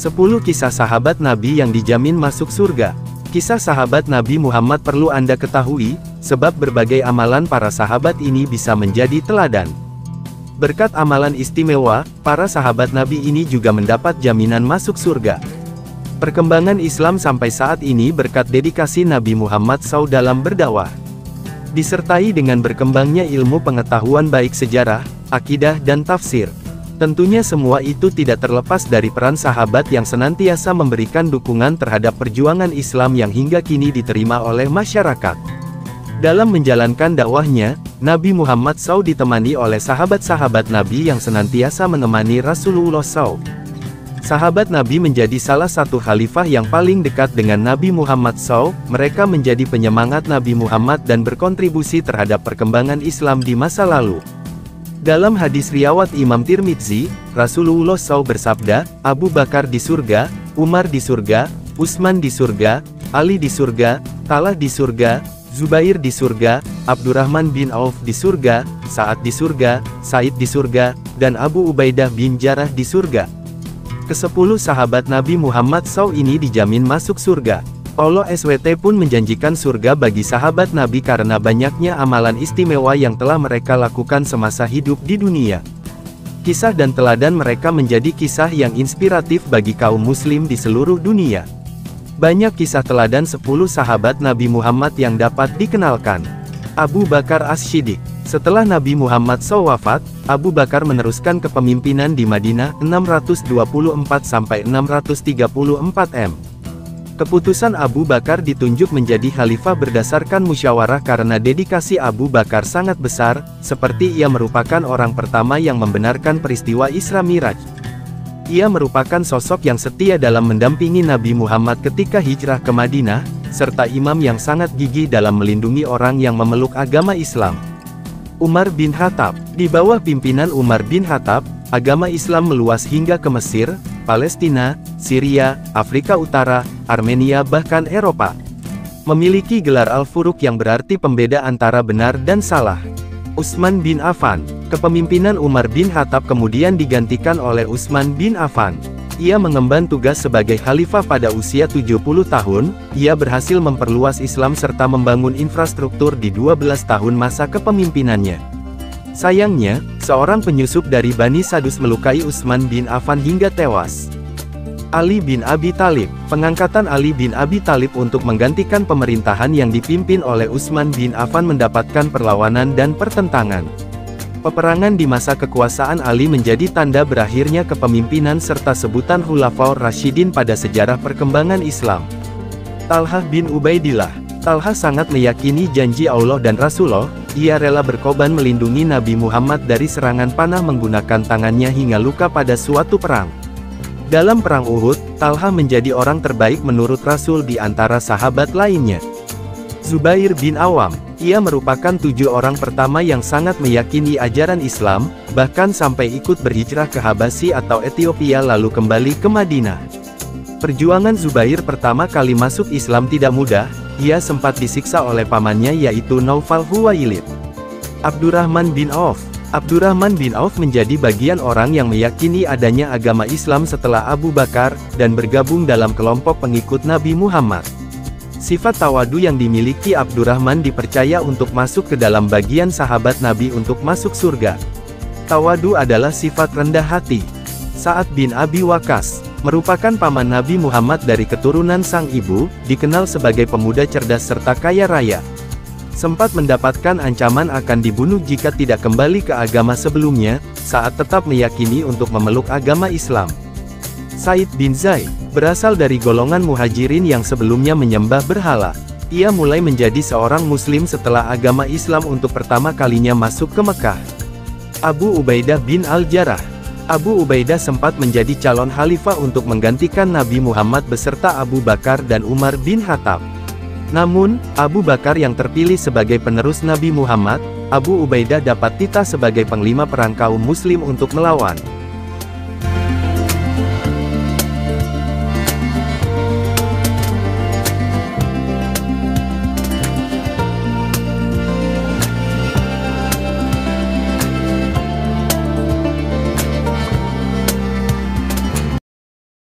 10 kisah sahabat Nabi yang dijamin masuk surga. Kisah sahabat Nabi Muhammad perlu Anda ketahui, sebab berbagai amalan para sahabat ini bisa menjadi teladan. Berkat amalan istimewa, para sahabat Nabi ini juga mendapat jaminan masuk surga. Perkembangan Islam sampai saat ini berkat dedikasi Nabi Muhammad SAW dalam berdakwah. Disertai dengan berkembangnya ilmu pengetahuan baik sejarah, akidah dan tafsir. Tentunya semua itu tidak terlepas dari peran sahabat yang senantiasa memberikan dukungan terhadap perjuangan Islam yang hingga kini diterima oleh masyarakat. Dalam menjalankan dakwahnya, Nabi Muhammad SAW ditemani oleh sahabat-sahabat Nabi yang senantiasa menemani Rasulullah SAW. Sahabat Nabi menjadi salah satu khalifah yang paling dekat dengan Nabi Muhammad SAW, mereka menjadi penyemangat Nabi Muhammad dan berkontribusi terhadap perkembangan Islam di masa lalu. Dalam hadis riwayat Imam Tirmidzi, Rasulullah SAW bersabda, Abu Bakar di surga, Umar di surga, Utsman di surga, Ali di surga, Talha di surga, Zubair di surga, Abdurrahman bin Auf di surga, Sa'ad di surga, Said di surga, dan Abu Ubaidah bin Jarrah di surga. Ke-10 sahabat Nabi Muhammad SAW ini dijamin masuk surga. Allah SWT pun menjanjikan surga bagi sahabat Nabi karena banyaknya amalan istimewa yang telah mereka lakukan semasa hidup di dunia. Kisah dan teladan mereka menjadi kisah yang inspiratif bagi kaum muslim di seluruh dunia. Banyak kisah teladan 10 sahabat Nabi Muhammad yang dapat dikenalkan. Abu Bakar As-Siddiq. Setelah Nabi Muhammad SAW wafat, Abu Bakar meneruskan kepemimpinan di Madinah 624–634 m. Keputusan Abu Bakar ditunjuk menjadi khalifah berdasarkan musyawarah karena dedikasi Abu Bakar sangat besar, seperti ia merupakan orang pertama yang membenarkan peristiwa Isra Miraj. Ia merupakan sosok yang setia dalam mendampingi Nabi Muhammad ketika hijrah ke Madinah, serta imam yang sangat gigih dalam melindungi orang yang memeluk agama Islam. Umar bin Khattab. Di bawah pimpinan Umar bin Khattab, agama Islam meluas hingga ke Mesir, Palestina, Syria, Afrika Utara, Armenia bahkan Eropa. Memiliki gelar Al-Furuq yang berarti pembeda antara benar dan salah. Utsman bin Affan. Kepemimpinan Umar bin Khattab kemudian digantikan oleh Utsman bin Affan. Ia mengemban tugas sebagai khalifah pada usia 70 tahun, ia berhasil memperluas Islam serta membangun infrastruktur di 12 tahun masa kepemimpinannya. Sayangnya, seorang penyusup dari Bani Sadus melukai Utsman bin Affan hingga tewas. Ali bin Abi Thalib. Pengangkatan Ali bin Abi Thalib untuk menggantikan pemerintahan yang dipimpin oleh Utsman bin Affan mendapatkan perlawanan dan pertentangan. Peperangan di masa kekuasaan Ali menjadi tanda berakhirnya kepemimpinan serta sebutan Khulafaur Rasyidin pada sejarah perkembangan Islam. Talha bin Ubaidillah. Talha sangat meyakini janji Allah dan Rasulullah, ia rela berkorban melindungi Nabi Muhammad dari serangan panah menggunakan tangannya hingga luka pada suatu perang. Dalam perang Uhud, Talha menjadi orang terbaik menurut Rasul di antara sahabat lainnya. Zubair bin Awam. Ia merupakan 7 orang pertama yang sangat meyakini ajaran Islam, bahkan sampai ikut berhijrah ke Habasyi atau Ethiopia lalu kembali ke Madinah. Perjuangan Zubair pertama kali masuk Islam tidak mudah, ia sempat disiksa oleh pamannya yaitu Naufal Huwailid. Abdurrahman bin Auf. Abdurrahman bin Auf menjadi bagian orang yang meyakini adanya agama Islam setelah Abu Bakar, dan bergabung dalam kelompok pengikut Nabi Muhammad. Sifat tawadu yang dimiliki Abdurrahman dipercaya untuk masuk ke dalam bagian sahabat Nabi untuk masuk surga. Tawadu adalah sifat rendah hati. Sa'ad bin Abi Waqqas merupakan paman Nabi Muhammad dari keturunan sang ibu, dikenal sebagai pemuda cerdas serta kaya raya. Sempat mendapatkan ancaman akan dibunuh jika tidak kembali ke agama sebelumnya, Sa'ad tetap meyakini untuk memeluk agama Islam. Said bin Zaid berasal dari golongan muhajirin yang sebelumnya menyembah berhala. Ia mulai menjadi seorang muslim setelah agama Islam untuk pertama kalinya masuk ke Mekah. Abu Ubaidah bin Al-Jarrah. Abu Ubaidah sempat menjadi calon khalifah untuk menggantikan Nabi Muhammad beserta Abu Bakar dan Umar bin Khattab. Namun, Abu Bakar yang terpilih sebagai penerus Nabi Muhammad, Abu Ubaidah dapat titah sebagai panglima perang kaum muslim untuk melawan.